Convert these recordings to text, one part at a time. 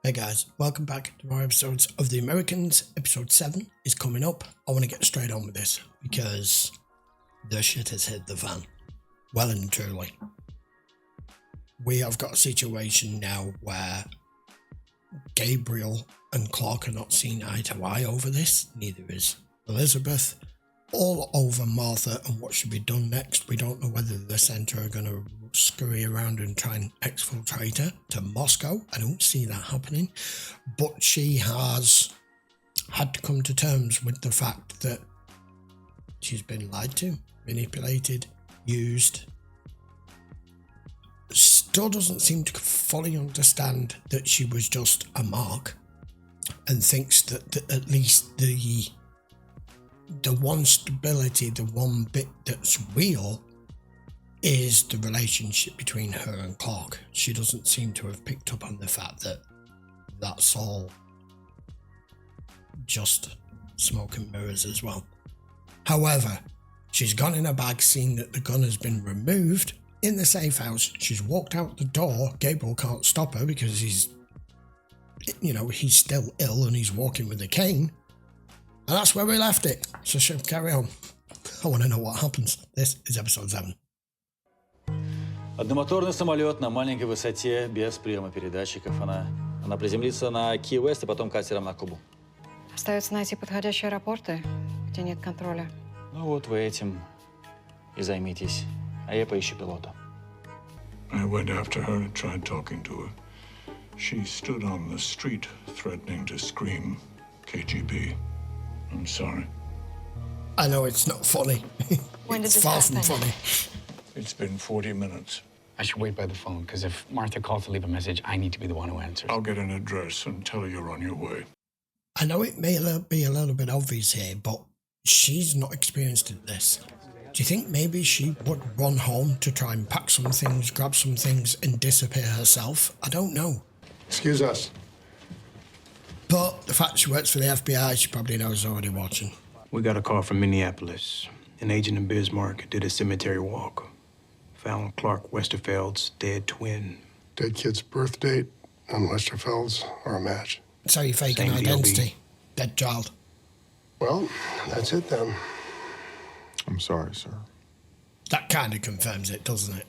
Hey guys, welcome back to more episodes of The Americans. Episode 7 is coming up. I want to get straight on with this because the shit has hit the fan. Well and truly. We have got a situation now where Gabriel and Clark are not seeing eye to eye over this. Neither is Elizabeth. All over Martha and what should be done next. We don't know whether the centre are going to scurry around and try and exfiltrate her to Moscow. I don't see that happening. But she has had to come to terms with the fact that she's been lied to, manipulated, used. Still doesn't seem to fully understand that she was just a mark and thinks that at least the one stability, the one bit that's real is the relationship between her and Clark. She doesn't seem to have picked up on the fact that that's all just smoke and mirrors as well. However, she's gone in a bag, seen that the gun has been removed in the safe house. She's walked out the door. Gabriel can't stop her because he's still ill and he's walking with a cane. And that's where we left it. So she'll carry on. I want to know what happens. This is episode 7. Одномоторный самолет на маленькой высоте, без приема передатчиков. Она приземлится на Ки-Уэст и потом катером на Кубу. Остается найти подходящие аэропорты, где нет контроля. Ну вот вы этим и займитесь, а я поищу пилота. I went after her and tried talking to her. She stood on the street threatening to scream KGB. I'm sorry. I know it's not funny. When did It's this far happen? from funny. It's been 40 minutes. I should wait by the phone, because if Martha calls to leave a message, I need to be the one who answers. I'll get an address and tell her you're on your way. I know it may be a little bit obvious here, but she's not experienced in this. Do you think maybe she would run home to try and pack some things, grab some things, and disappear herself? I don't know. Excuse us. But the fact she works for the FBI, she probably knows already watching. We got a call from Minneapolis. An agent in Bismarck did a cemetery walk. Found Clark Westerfeld's dead twin. Dead kid's birth date on Westerfeld's or a match. So you're faking Same identity. Dead child. Well, that's it then. I'm sorry, sir. That kind of confirms it, doesn't it?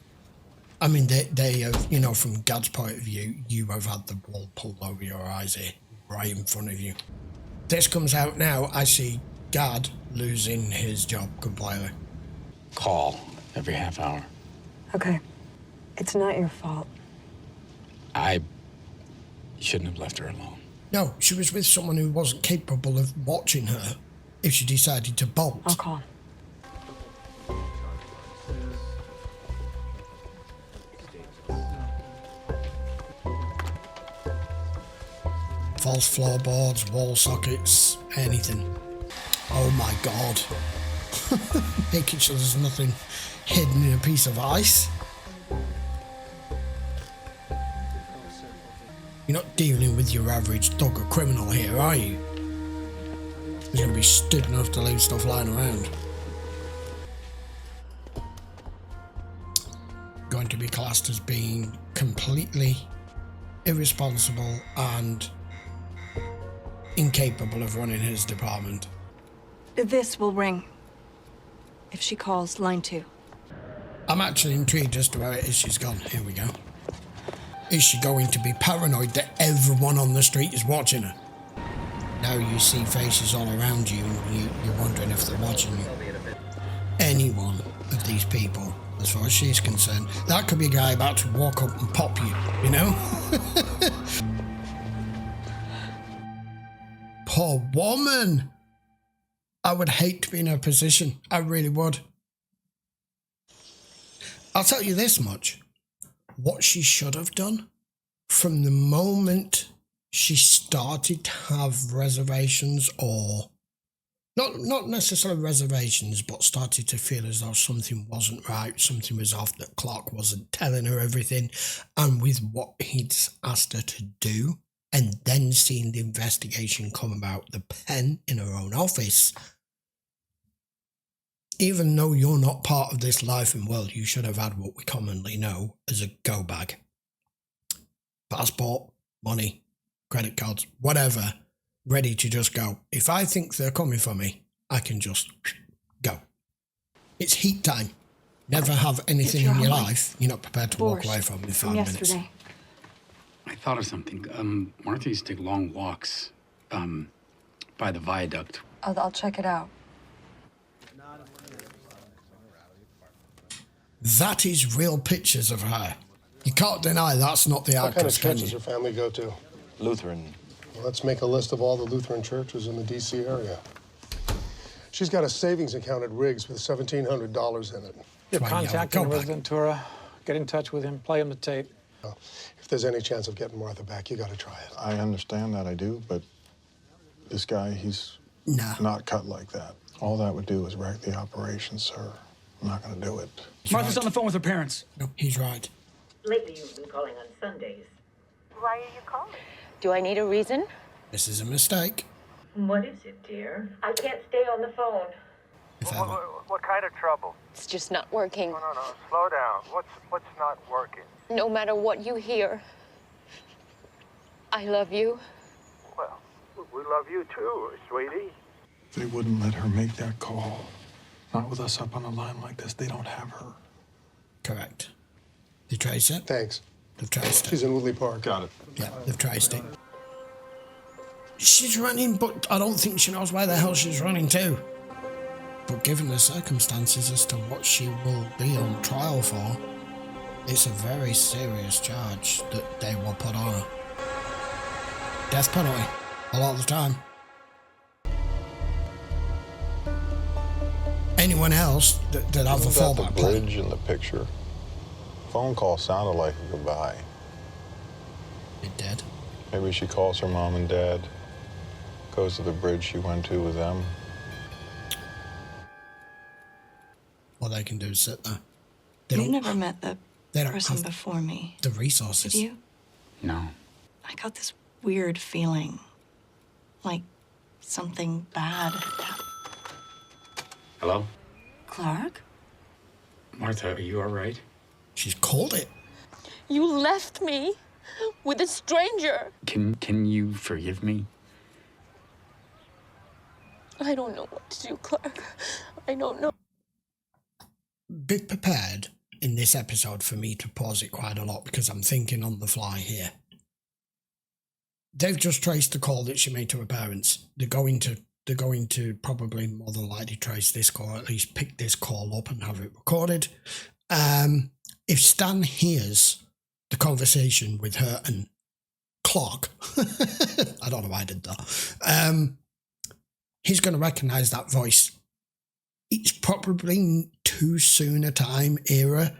I mean, they have, from Gad's point of view, you have had the wool pulled over your eyes here, right in front of you. This comes out now, I see Gad losing his job completely. Call every half hour. Okay. It's not your fault. I shouldn't have left her alone. No, she was with someone who wasn't capable of watching her if she decided to bolt. I'll call. False floorboards, wall sockets, anything. Oh my god. Making sure there's nothing hidden in a piece of ice. You're not dealing with your average thug or criminal here, are you? He's going to be stupid enough to leave stuff lying around. Going to be classed as being completely irresponsible and incapable of running his department. This will ring. If she calls, line 2. I'm actually intrigued as to where it is she's gone. Here we go. Is she going to be paranoid that everyone on the street is watching her? Now you see faces all around you and you're wondering if they're watching you. Any one of these people, as far as she's concerned, that could be a guy about to walk up and pop you, you know? Poor woman! I would hate to be in her position. I really would. I'll tell you this much. What she should have done from the moment she started to have reservations, or not necessarily reservations, but started to feel as though something wasn't right, something was off, that Clark wasn't telling her everything, and with what he'd asked her to do, and then seeing the investigation come about, the pen in her own office. Even though you're not part of this life and world, you should have had what we commonly know as a go bag. Passport, money, credit cards, whatever, ready to just go. If I think they're coming for me, I can just go. It's heat time. Never have anything in your life you're not prepared to walk away from in 5 minutes. I thought of something. Martha used to take long walks by the viaduct. I'll check it out. That is real pictures of her. You can't deny that's not the What kind of actress, can church does you? her family go to? Lutheran. Well, let's make a list of all the Lutheran churches in the D.C. area. She's got a savings account at Riggs with $1,700 in it. You're That's why you contacting go back. Ventura. Get in touch with him. Play him the tape. If there's any chance of getting Martha back, you got to try it. I understand that, I do, but this guy, he's not cut like that. All that would do is wreck the operation, sir. I'm not going to do it. Martha's on the phone with her parents. No, he's right. Lately, you've been calling on Sundays. Why are you calling? Do I need a reason? This is a mistake. What is it, dear? I can't stay on the phone. What kind of trouble? It's just not working. No. Slow down. What's not working? No matter what you hear, I love you. Well, we love you too, sweetie. They wouldn't let her make that call. Not with us up on the line like this. They don't have her. Correct. They traced it? Thanks. They've traced it. She's in Woodley Park. Got it. Yeah, they've traced it. She's running, but I don't think she knows where the hell she's running to. But given the circumstances as to what she will be on trial for, it's a very serious charge that they will put on her. Death penalty, a lot of the time. Anyone else that have a fallback the plan? bridge in the picture. Phone call sounded like a goodbye. It did. Maybe she calls her mom and dad, goes to the bridge she went to with them. All they can do is sit there. You never met the they don't person have before me. the resources. Did you? No. I got this weird feeling. Like something bad had happened. Hello? Clark? Martha, are you all right? She's called it. You left me with a stranger. Can you forgive me? I don't know what to do, Clark. I don't know. Be prepared in this episode for me to pause it quite a lot because I'm thinking on the fly here. They've just traced the call that she made to her parents. They're going to probably more than likely trace this call, or at least pick this call up and have it recorded. If Stan hears the conversation with her and Clark, I don't know why I did that, he's going to recognise that voice. It's probably too soon a time era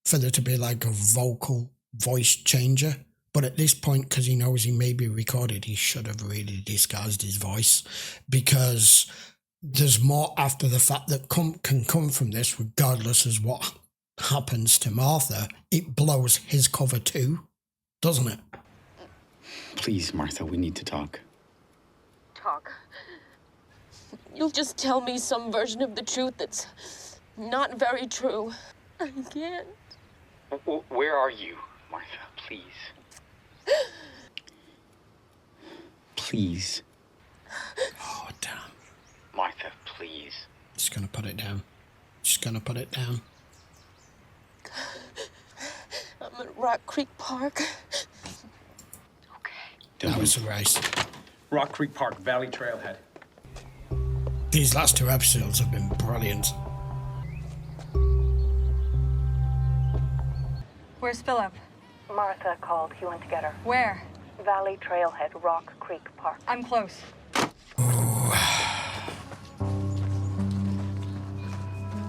for there to be like a vocal voice changer. But at this point, because he knows he may be recorded, he should have really disguised his voice, because there's more after the fact that can come from this, regardless of what happens to Martha. It blows his cover too, doesn't it? Please, Martha, we need to talk. Talk. You'll just tell me some version of the truth that's not very true. I can't. Where are you, Martha? Please. Please. Oh, damn. Martha, please. Just gonna put it down. Just gonna put it down. I'm at Rock Creek Park. That was a race. Rock Creek Park, Valley Trailhead. These last two episodes have been brilliant. Where's Philip? Martha called. He went to get her. Where? Valley Trailhead, Rock Creek Park. I'm close.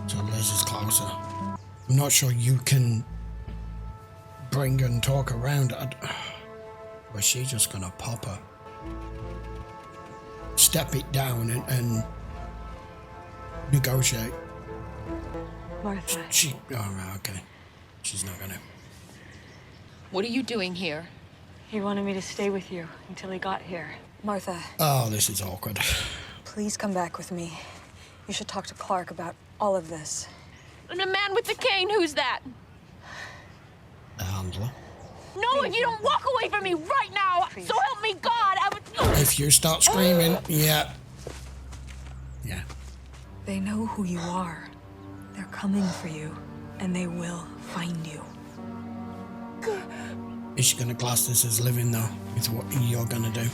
So Liz is closer. I'm not sure you can bring and talk around. Was she just gonna pop her? Step it down and negotiate. Martha. Oh, right, okay. She's not gonna. What are you doing here? He wanted me to stay with you until he got here. Martha, Oh, this is awkward. please come back with me. You should talk to Clark about all of this. And a man with the cane, who's that? The handler. No, if you don't walk away from me right now, so help me God, I would... If you start screaming, yeah. Yeah. They know who you are. They're coming for you, and they will find you. Is she gonna class this as living though, with what you're gonna do?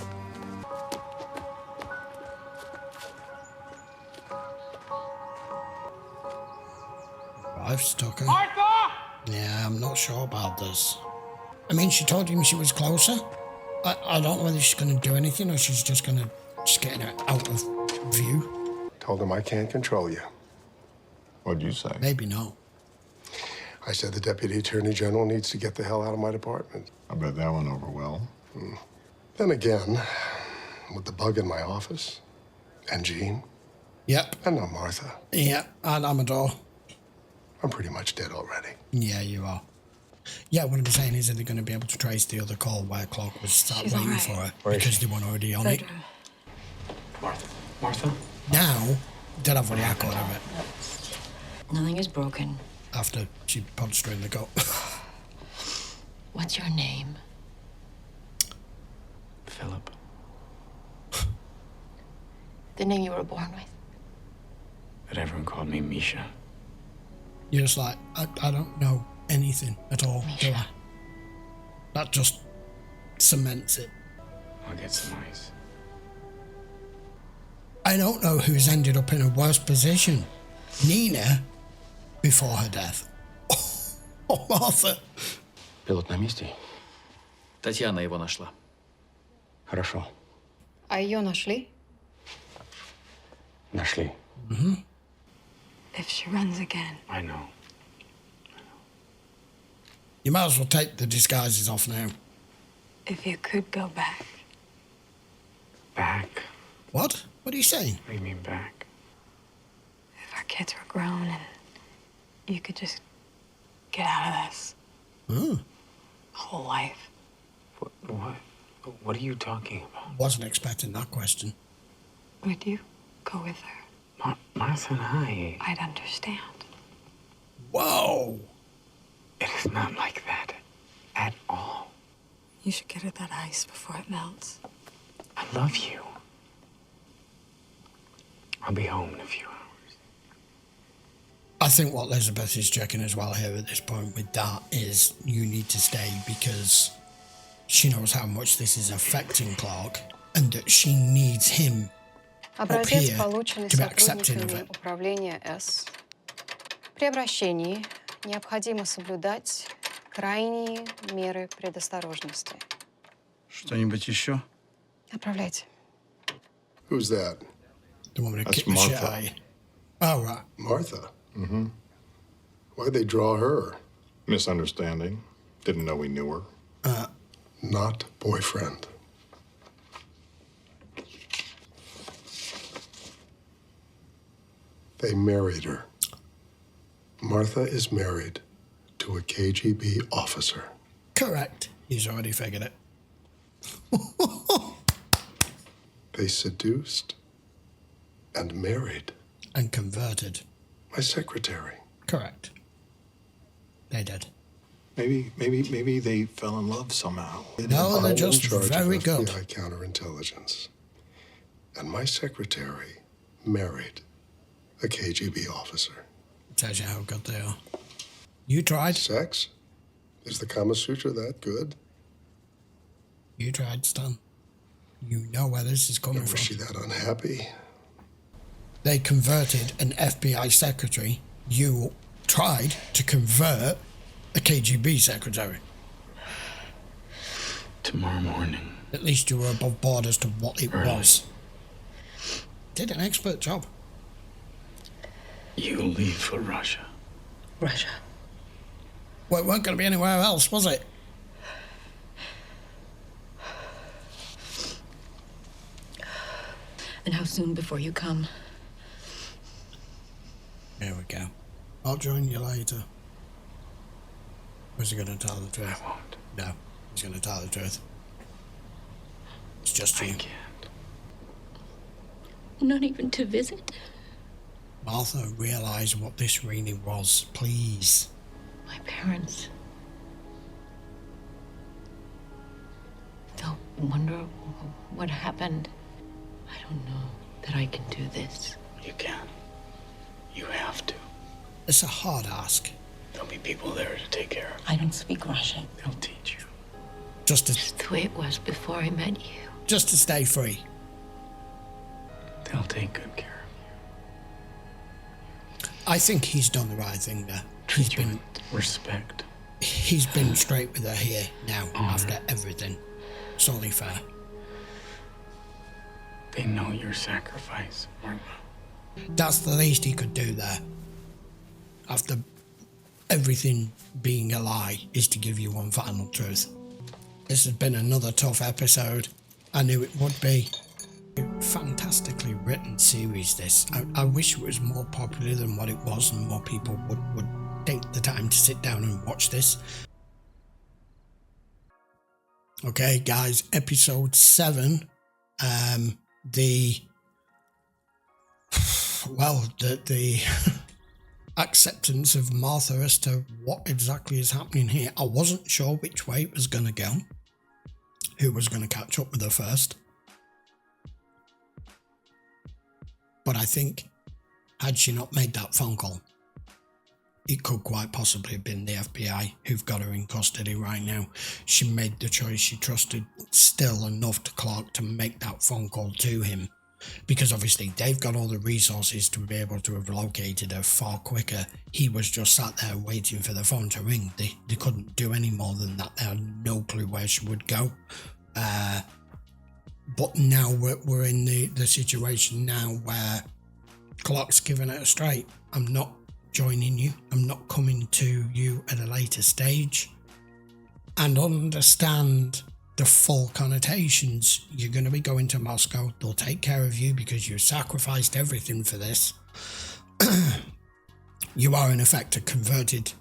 I've stuck her. Martha! Yeah, I'm not sure about this. I mean, she told him she was closer. I don't know whether she's gonna do anything or she's just gonna get her out of view. Told him I can't control you. What'd you say? Maybe not. I said the Deputy Attorney General needs to get the hell out of my department. I bet that went over well. Then again, with the bug in my office, and Jean, Yep. and now Martha, Yep, and Amador. I'm pretty much dead already. Yeah, you are. Yeah, what I'm saying is that they're going to be able to trace the other call where Clark was sat She's waiting all right. for her Where is because she? they weren't already on it. Martha? Now, they'll have a record of it Nothing is broken. after she punched her in the gut. What's your name? Philip. The name you were born with? But everyone called me Misha. You're just like, I don't know anything at all, do I? That just cements it. I'll get some ice. I don't know who's ended up in a worse position. Nina, before her death. Or Martha. Пилот на месте? Татьяна его нашла. Хорошо. А ее нашли? Нашли. If she runs again. I know. You might as well take the disguises off now. If you could go back. Back? What? What are you saying? What do you mean back? If our kids were grown and you could just get out of this. Whole life. What are you talking about? Wasn't expecting that question. Would you go with her? Martha and I... I'd understand. Whoa! It is not like that. At all. You should get her that ice before it melts. I love you. I'll be home in a few hours. I think what Elizabeth is checking as well here at this point with that is you need to stay because she knows how much this is affecting Clark and that she needs him up Образец here полученный to be accepting of сотрудниками it. управления С. При обращении необходимо соблюдать крайние меры предосторожности. Что-нибудь еще? Отправляйте. Who's that? The woman who That's kicked the shit Martha. out of you. Oh, right. Martha? Mm-hmm. Why'd they draw her? Misunderstanding. Didn't know we knew her. Not boyfriend. They married her. Martha is married to a KGB officer. Correct. He's already figured it. They seduced and married And converted. my secretary. Correct. They did. Maybe they fell in love somehow. No, they're I'm just in charge very of good. FBI Counterintelligence. And my secretary married a KGB officer. Tells you how good they are. You tried. Sex? Is the Kama Sutra that good? You tried, Stan. You know where this is coming Was from. she that unhappy? They converted an FBI secretary. You tried to convert a KGB secretary. Tomorrow morning. At least you were above board as to what it was. Did an expert job. You leave for Russia. Russia. Well, it weren't going to be anywhere else, was it? And how soon before you come? Here we go. I'll join you later. Was he going to tell the truth? I won't. No, he's going to tell the truth. It's just you. I can't. Not even to visit? Martha, realise what this really was, please. My parents. wonder what happened. I don't know that I can do this. You can. You have to. It's a hard ask. There'll be people there to take care of. I don't speak Russian. They'll teach you. Just the way it was before I met you. Just to stay free. They'll take good care of you. I think he's done the right thing there. Treat you with respect. He's been straight with her here now after everything. It's only fair. They know your sacrifice, Martha. That's the least he could do there. After everything being a lie, is to give you one final truth. This has been another tough episode. I knew it would be. Fantastically written series, this. I wish it was more popular than what it was, and more people would take the time to sit down and watch this. Okay, guys, episode 7. The acceptance of Martha as to what exactly is happening here. I wasn't sure which way it was going to go. Who was going to catch up with her first. But I think, had she not made that phone call, it could quite possibly have been the FBI who've got her in custody right now. She made the choice. She trusted still enough to Clark to make that phone call to him. Because obviously they've got all the resources to be able to have located her far quicker. He was just sat there waiting for the phone to ring. They couldn't do any more than that. They had no clue where she would go. But now we're in the situation now where Clark's given it straight. I'm not joining you. I'm not coming to you at a later stage. And understand the full connotations. You're going to be going to Moscow. They'll take care of you because you sacrificed everything for this. You are in effect a converted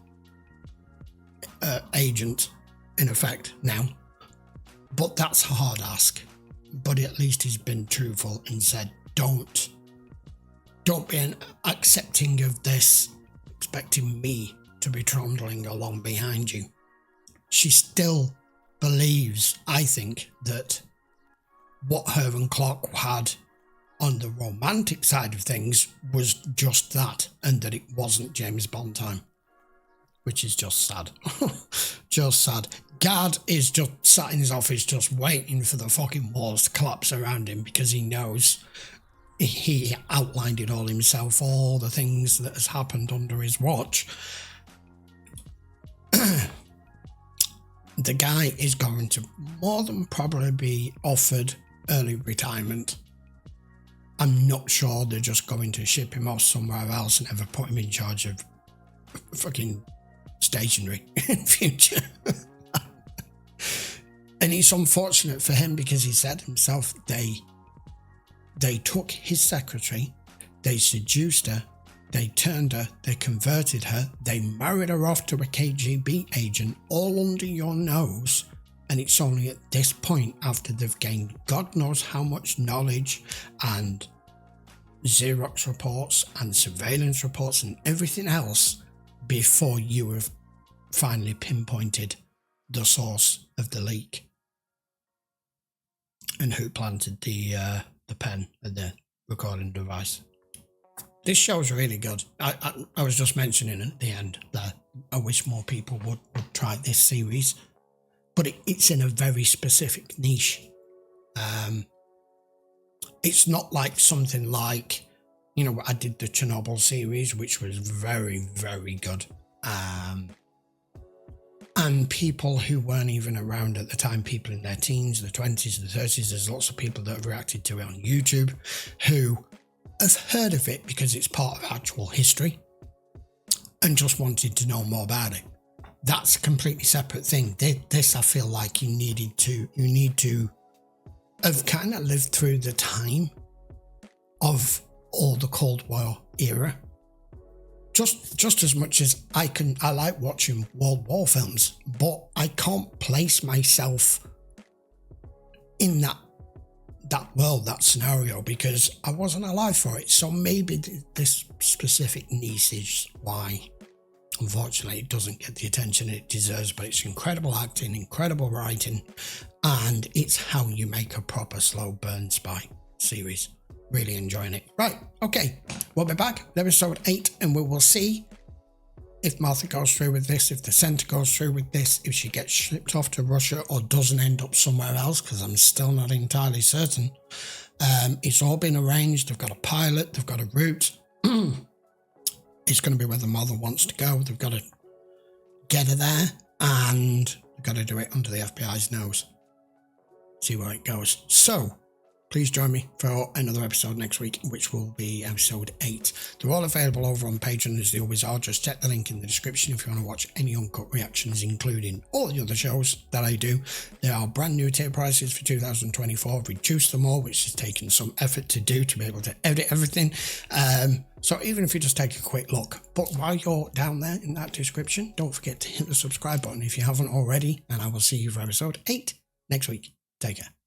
agent, in effect, now. But that's a hard ask. But at least he's been truthful and said, don't be accepting of this, expecting me to be trundling along behind you. She still believes, I think, that what her and Clark had on the romantic side of things was just that, and that it wasn't James Bond time, which is just sad. Just sad. Gad is just sat in his office just waiting for the fucking walls to collapse around him because he knows he outlined it all himself, all the things that has happened under his watch. The guy is going to more than probably be offered early retirement. I'm not sure they're just going to ship him off somewhere else and ever put him in charge of fucking stationery in future. And it's unfortunate for him because he said himself they took his secretary, they seduced her, they turned her, they converted her, they married her off to a KGB agent all under your nose. And it's only at this point, after they've gained God knows how much knowledge and Xerox reports and surveillance reports and everything else, before you have finally pinpointed the source of the leak and who planted the pen and the recording device. This show's really good. I was just mentioning at the end that I wish more people would try this series, but it's in a very specific niche. It's not like something like, I did the Chernobyl series, which was very, very good. And people who weren't even around at the time, people in their teens, the 20s, the 30s, there's lots of people that have reacted to it on YouTube who have heard of it because it's part of actual history and just wanted to know more about it. That's a completely separate thing. This, I feel like you need to have kind of lived through the time of all the Cold War era. Just as much as I like watching World War films, but I can't place myself in that world, that scenario, because I wasn't alive for it. So maybe this specific niche is why Unfortunately, it doesn't get the attention it deserves, but it's incredible acting, incredible writing, and it's how you make a proper slow burn spy series. Really enjoying it. Right, okay, we'll be back with episode 8, and we will see if Martha goes through with this, if the centre goes through with this, if she gets shipped off to Russia or doesn't end up somewhere else, because I'm still not entirely certain. It's all been arranged. They've got a pilot, they've got a route. It's going to be where the mother wants to go. They've got to get her there, and they've got to do it under the FBI's nose. See where it goes. So, please join me for another episode next week, which will be episode 8. They're all available over on Patreon, as they always are. Just check the link in the description if you want to watch any uncut reactions, including all the other shows that I do. There are brand new tier prices for 2024. I've reduced them all, which has taken some effort to do to be able to edit everything. So even if you just take a quick look, but while you're down there in that description, don't forget to hit the subscribe button if you haven't already, and I will see you for episode 8 next week. Take care.